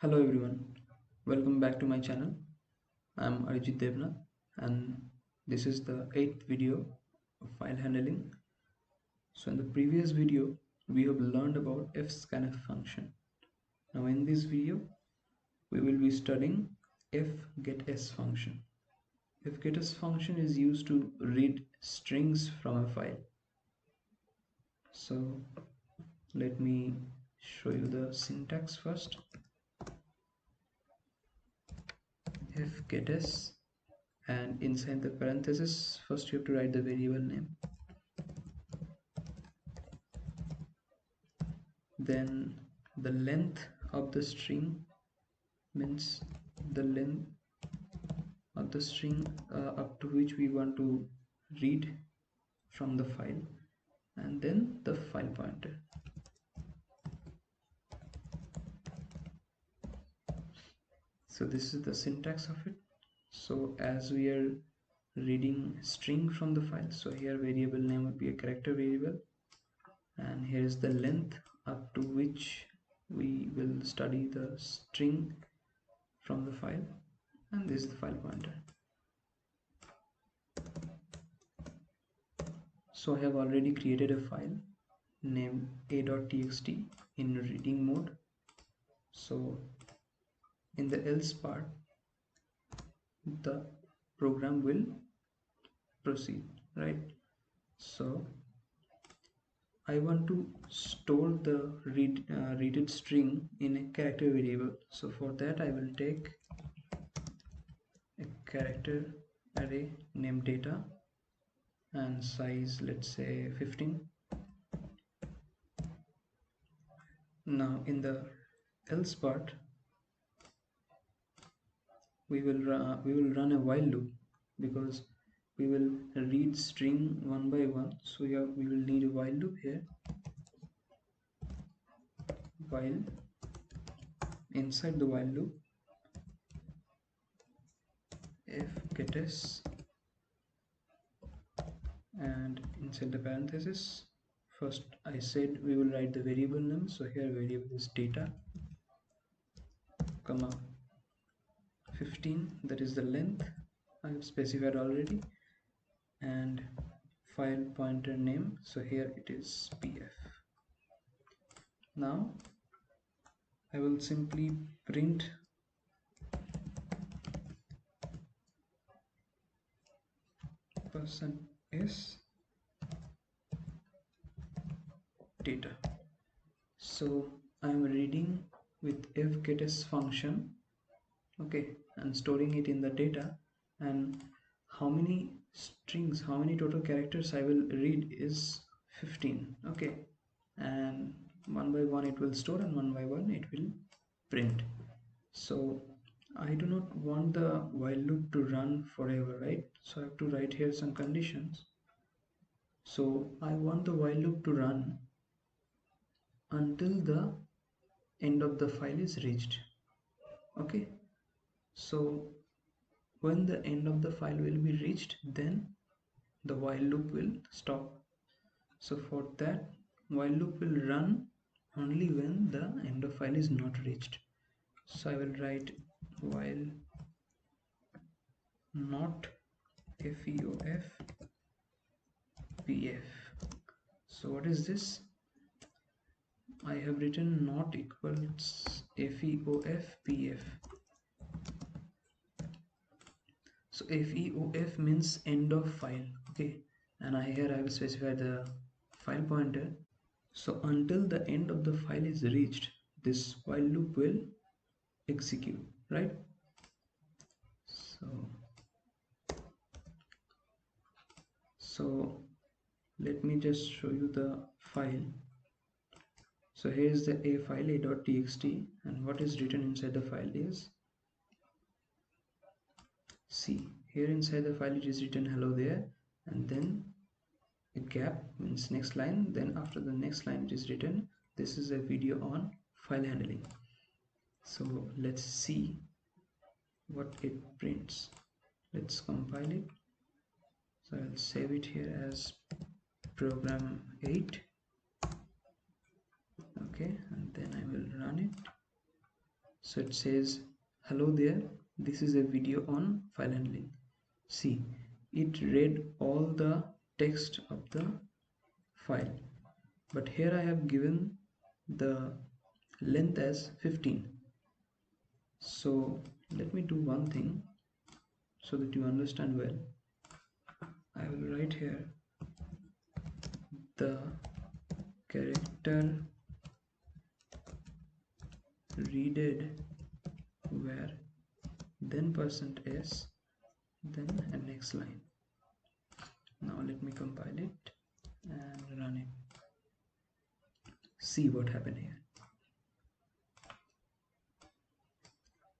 Hello everyone, welcome back to my channel. I'm Arijit Devnath and this is the 8th video of file handling. So in the previous video we have learned about fscanf function. Now in this video we will be studying fgets function. Fgets function is used to read strings from a file. So let me show you the syntax first. Fgets, and inside the parenthesis first you have to write the variable name, then the length of the string means the length of the string up to which we want to read from the file, and then the file pointer. So this is the syntax of it. So as we are reading string from the file, so here variable name would be a character variable, and here is the length up to which we will study the string from the file, and this is the file pointer. So I have already created a file named a.txt in reading mode. So in the else part the program will proceed, right? So I want to store the readed string in a character variable. So for that I will take a character array named data and size, let's say 15. Now in the else part we will run a while loop, because we will read string one by one. So here we will need a while loop here. While inside the while loop fgets, and inside the parenthesis first I said we will write the variable name. So here variable is data comma 15, that is the length I have specified already, and file pointer name, so here it is pf. Now I will simply print %s data. So I am reading with fgets function, okay, and storing it in the data, and how many strings, how many total characters I will read is 15, okay, and one by one it will store and one by one it will print. So I do not want the while loop to run forever, right? So I have to write here some conditions. So I want the while loop to run until the end of the file is reached, okay. So when the end of the file will be reached, then the while loop will stop. So for that, while loop will run only when the end of file is not reached. So I will write while not feof pf. So what is this? I have written not equals feof pf. So feof means end of file, okay, and here I will specify the file pointer. So until the end of the file is reached, this while loop will execute, right? So let me just show you the file. So here is the a file a.txt, and what is written inside the file is, see, here inside the file it is written hello there, and then a gap means next line, then after the next line it is written this is a video on file handling. So let's see what it prints. Let's compile it. So I'll save it here as program 8, okay, and then I will run it. So it says, hello there, this is a video on file handling. See, it read all the text of the file, but here I have given the length as 15. So let me do one thing so that you understand well. I will write here the character readed where, then %s, then a next line. Now let me compile it and run it. See what happened here.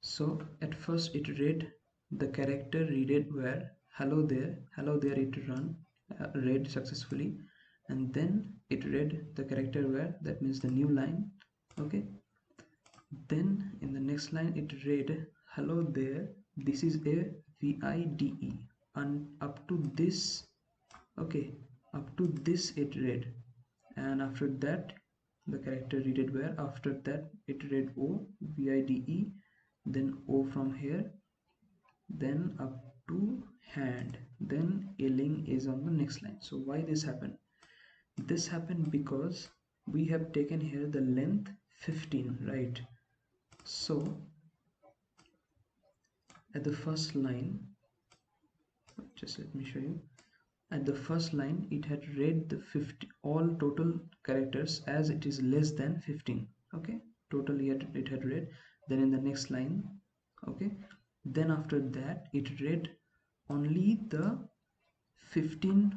So at first it read the character readed where hello there it read successfully, and then it read the character where, that means the new line. Okay, then in the next line it read hello there, this is a VIDE, and up to this, okay, up to this it read, and after that the character readed where, after that it read O VIDE, then O from here, then up to hand, then ailing is on the next line. So why this happened? This happened because we have taken here the length 15, right? So at the first line, just let me show you, at the first line it had read the 50 all total characters as it is less than 15. Okay, totally it had read. Then in the next line, okay, then after that it read only the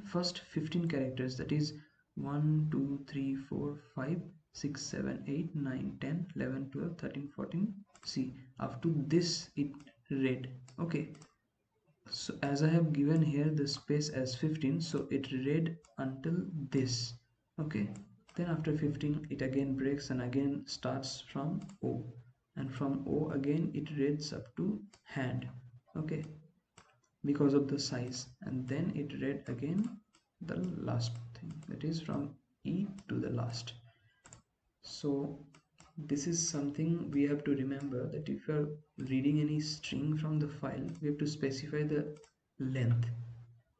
first 15 characters, that is 1 2 3 4 5 6 7 8 9 10 11 12 13 14. See, up to this it read. Okay, so as I have given here the space as 15, so it read until this. Okay, then after 15 it again breaks and again starts from O, and from O again it reads up to hand. Okay, because of the size, and then it read again the last thing, that is from E to the last. So this is something we have to remember, that if you are reading any string from the file, we have to specify the length.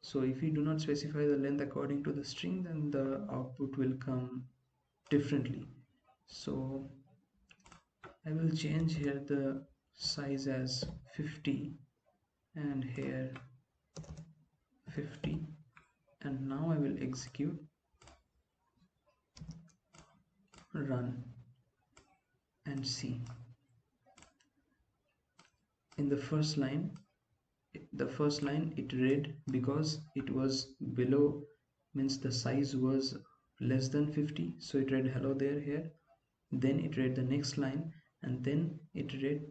So if you do not specify the length according to the string, then the output will come differently. So I will change here the size as 50 and here 50, and now I will execute, run, and see. In the first line it read because it was below, means the size was less than 50, so it read hello there here. Then it read the next line, and then it read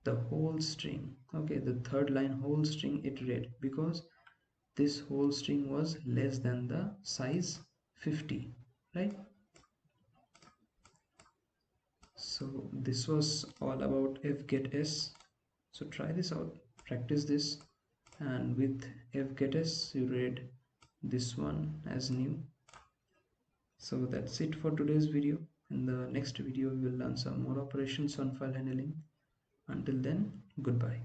the whole string. Okay, the third line whole string it read because this whole string was less than the size 50, right? So this was all about fgets. So try this out, practice this, and with fgets you read this one as new. So that's it for today's video. In the next video we will learn some more operations on file handling. Until then, goodbye.